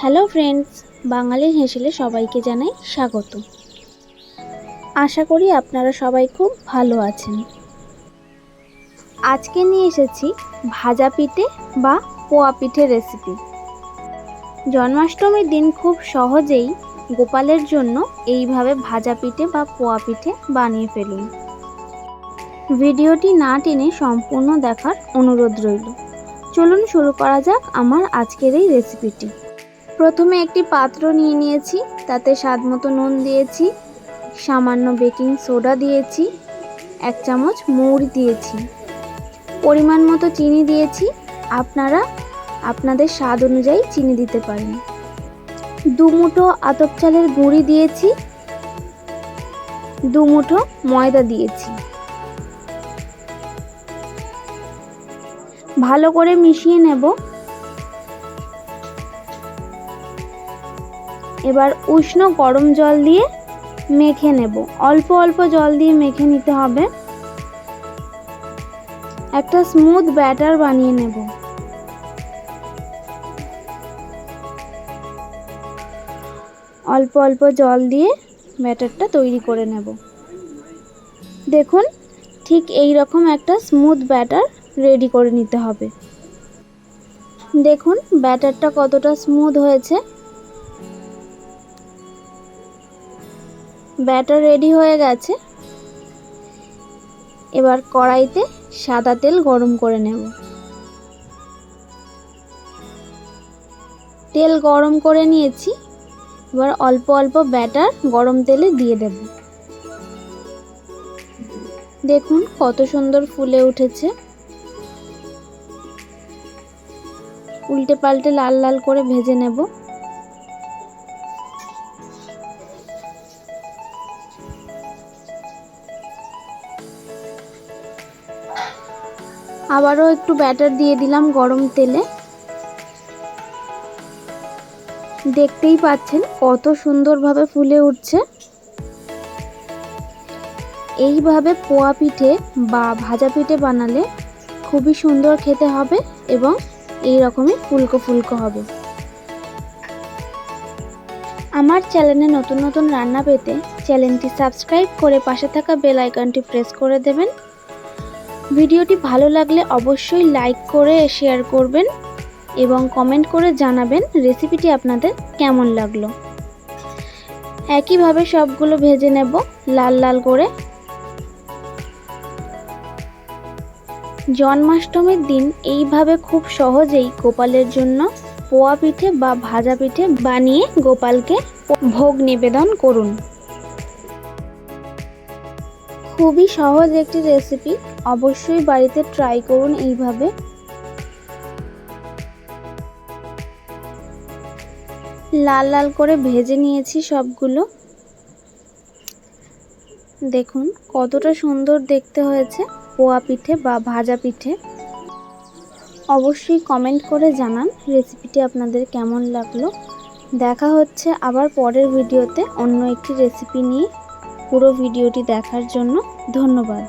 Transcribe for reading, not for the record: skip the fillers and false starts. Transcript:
Hello friends, বাঙালির হেসেলে সবাইকে জানাই স্বাগত। আশা করি আপনারা সবাই খুব ভালো আছেন। আজকে নিয়ে এসেছি ভাজা পিঠে বা পোয়া পিঠে রেসিপি। জন্মাষ্টমীর দিন খুব সহজেই গোপালের জন্য এইভাবে ভাজা পিঠে বা পোয়া পিঠে বানিয়ে ফেলুন। ভিডিওটি না টেনে সম্পূর্ণ দেখার অনুরোধ রইল। চলুন শুরু করা যাক আমার আজকের এই রেসিপিটি। প্রথমে একটি পাত্র নিয়ে নিয়েছি, তাতে স্বাদমতো নুন দিয়েছি, সামান্য বেকিং সোডা দিয়েছি, 1 চামচ মৌরি দিয়েছি, পরিমাণ মতো চিনি দিয়েছি। আপনারা আপনাদের স্বাদ অনুযায়ী চিনি দিতে পারেন। 2 মুঠো আতপ চালের গুঁড়ি দিয়েছি, 2 মুঠো ময়দা দিয়েছি। ভালো করে মিশিয়ে নেব। এবার উষ্ণ গরম জল দিয়ে মেখে নেব। অল্প অল্প জল দিয়ে মেখে নিতে হবে। একটা স্মুথ ব্যাটার বানিয়ে নেব। অল্প অল্প জল দিয়ে ব্যাটারটা তৈরি করে নেব। দেখুন, ঠিক এই রকম একটা স্মুথ ব্যাটার রেডি করে নিতে হবে। দেখুন ব্যাটারটা কতটা স্মুথ হয়েছে। ব্যাটার রেডি হয়ে গেছে। এবার কড়াইতে সাদা তেল গরম করে নেব। তেল গরম করে নিয়েছি। এবার অল্প অল্প ব্যাটার গরম তেলে দিয়ে দেব। দেখুন কত সুন্দর ফুলে উঠেছে। উল্টে পাল্টে লাল লাল করে ভেজে নেব। আবারও একটু ব্যাটার দিয়ে দিলাম গরম তেলে। দেখতেই পাচ্ছেন কত সুন্দরভাবে ফুলে উঠছে। এইভাবে পোয়া পিঠে বা ভাজা পিঠে বানালে খুবই সুন্দর খেতে হবে এবং এই রকমই ফুলকো ফুলকো হবে। আমার চ্যানেলে নতুন নতুন রান্না পেতে চ্যানেলটি সাবস্ক্রাইব করে পাশে থাকা বেল আইকনটি প্রেস করে দেবেন। ভিডিওটি ভালো লাগলে অবশ্যই লাইক করে শেয়ার করবেন এবং কমেন্ট করে জানাবেন রেসিপিটি আপনাদের কেমন লাগলো। একইভাবে সবগুলো ভেজে নেব লাল লাল করে। জন্মাষ্টমীর দিন এইভাবে খুব সহজেই গোপালের জন্য পোয়া পিঠে বা ভাজা পিঠে বানিয়ে গোপালকে ভোগ নিবেদন করুন। খুবই সহজ একটি রেসিপি, অবশ্যই বাড়িতে ট্রাই করুন এইভাবে। লাল লাল করে ভেজে নিয়েছি সবগুলো। দেখুন কতটা সুন্দর দেখতে হয়েছে পোয়া পিঠে বা ভাজা পিঠে। অবশ্যই কমেন্ট করে জানান রেসিপিটি আপনাদের কেমন লাগলো। দেখা হচ্ছে আবার পরের ভিডিওতে অন্য একটি রেসিপি নিয়ে। পুরো ভিডিওটি দেখার জন্য ধন্যবাদ।